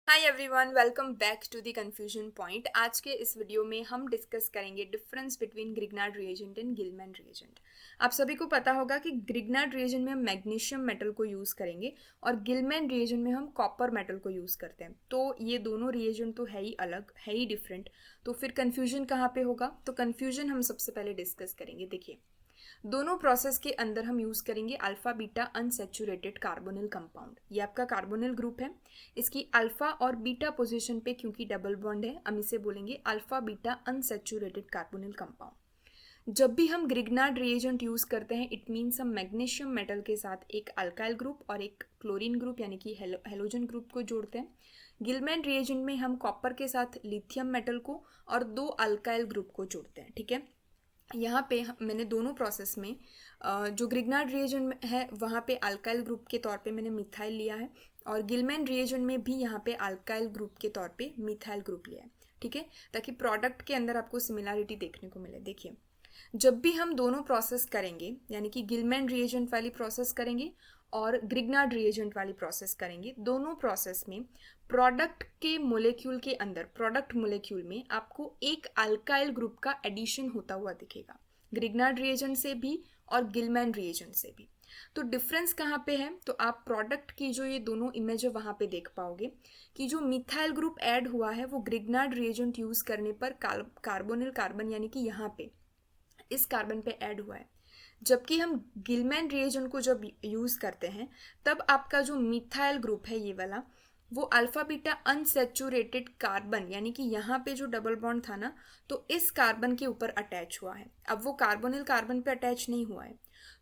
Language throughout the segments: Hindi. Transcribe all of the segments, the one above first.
Hi everyone, welcome back to the confusion point. आज के इस वीडियो में हम डिस्कस करेंगे difference between Grignard reagent and Gilman reagent. आप सभी को पता होगा कि ग्रिग्नार्ड रिएजेंट में हम मैग्नीशियम मेटल को यूज़ करेंगे और गिलमैन रिएजेंट में हम कॉपर मेटल को यूज़ करते हैं। तो ये दोनों रिएजेंट तो है ही अलग, है ही डिफरेंट। तो फिर कन्फ्यूजन कहाँ पे होगा? तो कन्फ्यूजन हम सबसे पहले डिस्कस करेंगे। देखिए, दोनों प्रोसेस के अंदर हम यूज़ करेंगे alpha beta unsaturated carbonyl compound. ये आपका कार्बोनिल ग्रुप है। इसकी अल्फ़ा और बीटा पोजीशन पे क्योंकि डबल बॉन्ड है, हम इसे बोलेंगे alpha beta unsaturated carbonyl compound. जब भी हम ग्रिग्नार्ड रिएजेंट यूज़ करते हैं, इट मीन्स हम मैग्नीशियम मेटल के साथ एक अल्काइल ग्रुप और एक क्लोरीन ग्रुप यानी कि हेलोजन ग्रुप को जोड़ते हैं। गिलमैन रिएजेंट में हम कॉपर के साथ लिथियम मेटल को और दो अल्काइल ग्रुप को जोड़ते हैं। ठीक है, यहाँ पे मैंने दोनों प्रोसेस में जो ग्रिग्नार्ड रिएजेंट में है वहाँ पे अल्काइल ग्रुप के तौर पे मैंने मिथाइल लिया है, और गिलमैन रिएजेंट में भी यहाँ पे अल्काइल ग्रुप के तौर पे मिथाइल ग्रुप लिया है। ठीक है, ताकि प्रोडक्ट के अंदर आपको सिमिलरिटी देखने को मिले। देखिए, जब भी हम दोनों प्रोसेस करेंगे, यानी कि गिलमैन रिएजेंट वाली प्रोसेस करेंगे और ग्रिग्नार्ड रिएजेंट वाली प्रोसेस करेंगे, दोनों प्रोसेस में प्रोडक्ट के मोलेक्यूल के अंदर, प्रोडक्ट मोलेक्यूल में आपको एक अल्काइल ग्रुप का एडिशन होता हुआ दिखेगा, ग्रिग्नार्ड रिएजेंट से भी और गिलमैन रिएजेंट से भी। तो डिफरेंस कहाँ पे है? तो आप प्रोडक्ट की जो ये दोनों इमेज है वहाँ पे देख पाओगे कि जो मिथाइल ग्रुप ऐड हुआ है वो ग्रिग्नार्ड रिएजेंट यूज़ करने पर कार्बोनिल कार्बन यानी कि यहाँ पे इस कार्बन पे ऐड हुआ है। जबकि हम गिलमैन रिएजेंट को जब यूज़ करते हैं, तब आपका जो मिथाइल ग्रुप है ये वाला, वो अल्फा बीटा अनसेचुरेटेड कार्बन यानी कि यहाँ पे जो डबल बॉन्ड था ना, तो इस कार्बन के ऊपर अटैच हुआ है। अब वो कार्बोनिल कार्बन पे अटैच नहीं हुआ है।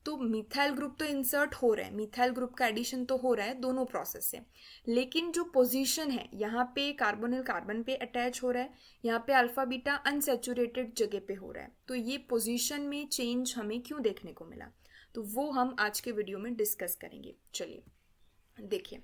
तो मिथाइल ग्रुप तो इंसर्ट हो रहा है, मिथाइल ग्रुप का एडिशन तो हो रहा है दोनों प्रोसेस से, लेकिन जो पोजीशन है यहाँ पे कार्बोनिल कार्बन पे अटैच हो रहा है, यहाँ पे अल्फा बीटा अनसेचुरेटेड जगह पे हो रहा है। तो ये पोजीशन में चेंज हमें क्यों देखने को मिला, तो वो हम आज के वीडियो में डिस्कस करेंगे। चलिए देखिए,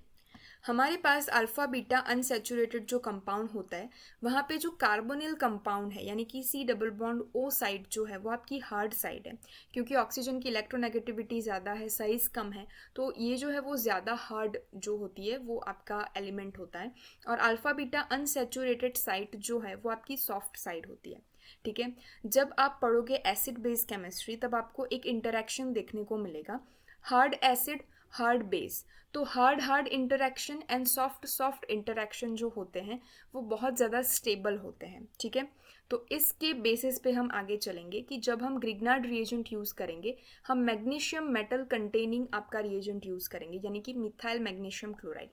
हमारे पास अल्फ़ा बीटा अनसेचुरेटेड जो कंपाउंड होता है, वहाँ पे जो कार्बोनिल कंपाउंड है यानी कि C double bond O side जो है वो आपकी हार्ड साइड है, क्योंकि ऑक्सीजन की इलेक्ट्रोनेगेटिविटी ज़्यादा है, साइज़ कम है, तो ये जो है वो ज़्यादा हार्ड जो होती है वो आपका एलिमेंट होता है। और अल्फ़ा बीटा अनसेचुरेटेड साइड जो है वो आपकी सॉफ्ट साइड होती है। ठीक है, जब आप पढ़ोगे एसिड बेस केमिस्ट्री तब आपको एक इंटरेक्शन देखने को मिलेगा, हार्ड एसिड हार्ड बेस। तो hard hard interaction and soft soft interaction जो होते हैं वो बहुत ज़्यादा स्टेबल होते हैं। ठीक है, तो इसके बेसिस पे हम आगे चलेंगे कि जब हम ग्रिग्नार्ड रिएजेंट यूज़ करेंगे, हम मैग्नीशियम मेटल कंटेनिंग आपका रिएजेंट यूज़ करेंगे, यानी कि मिथाइल मैग्नीशियम क्लोराइड।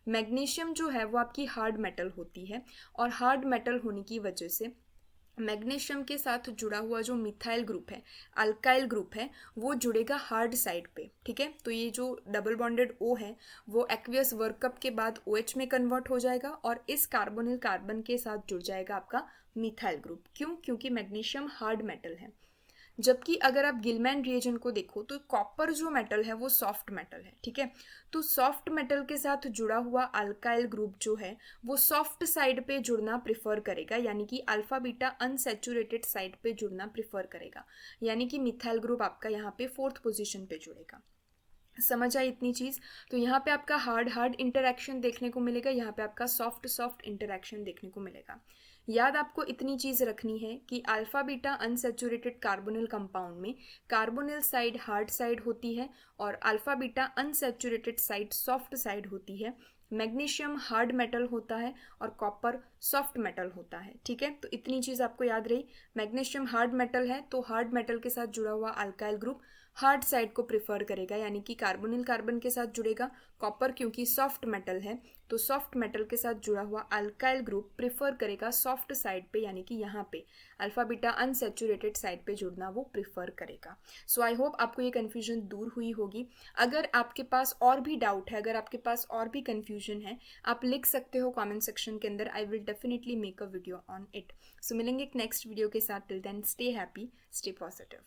मैग्नीशियम जो है वो आपकी हार्ड मेटल होती है, और हार्ड मेटल होने की वजह से मैग्नीशियम के साथ जुड़ा हुआ जो मिथाइल ग्रुप है, अल्काइल ग्रुप है, वो जुड़ेगा हार्ड साइड पे। ठीक है, तो ये जो डबल बॉन्डेड ओ है वो एक्वियस वर्कअप के बाद ओ OH में कन्वर्ट हो जाएगा और इस कार्बोनिल कार्बन के साथ जुड़ जाएगा आपका मिथाइल ग्रुप। क्यों? क्योंकि मैग्नीशियम हार्ड मेटल है। जबकि अगर आप गिलमैन रिएजेंट को देखो तो कॉपर जो मेटल है वो सॉफ्ट मेटल है। ठीक है, तो सॉफ्ट मेटल के साथ जुड़ा हुआ अल्काइल ग्रुप जो है वो सॉफ्ट साइड पे जुड़ना प्रिफर करेगा, यानी कि अल्फा बीटा अनसेचुरेटेड साइड पे जुड़ना प्रिफर करेगा, यानी कि मिथाइल ग्रुप आपका यहाँ पे फोर्थ पोजीशन पे जुड़ेगा। समझ आई इतनी चीज़? तो यहाँ पे आपका हार्ड हार्ड इंटरेक्शन देखने को मिलेगा, यहाँ पे आपका सॉफ्ट सॉफ्ट इंटरेक्शन देखने को मिलेगा। याद आपको इतनी चीज़ रखनी है कि alpha beta unsaturated carbonyl compound में कार्बोनिल साइड हार्ड साइड होती है और alpha beta unsaturated side soft side होती है। मैग्नीशियम हार्ड मेटल होता है और कॉपर सॉफ्ट मेटल होता है। ठीक है, तो इतनी चीज़ आपको याद रही। मैग्नीशियम हार्ड मेटल है तो हार्ड मेटल के साथ जुड़ा हुआ अल्काइल ग्रुप हार्ड साइड को प्रिफर करेगा, यानी कि कार्बोनिल कार्बन के साथ जुड़ेगा। कॉपर क्योंकि सॉफ्ट मेटल है तो सॉफ्ट मेटल के साथ जुड़ा हुआ अल्काइल ग्रुप प्रिफर करेगा सॉफ्ट साइड पे, यानी कि यहाँ पे अल्फा बीटा अनसेचुरेटेड साइड पे जुड़ना वो प्रिफर करेगा। सो आई होप आपको ये कन्फ्यूजन दूर हुई होगी। अगर आपके पास और भी डाउट है, अगर आपके पास और भी कन्फ्यूजन है, आप लिख सकते हो कॉमेंट सेक्शन के अंदर। I will definitely make a video on it. So मिलेंगे एक नेक्स्ट वीडियो के साथ। Till then stay happy, stay positive.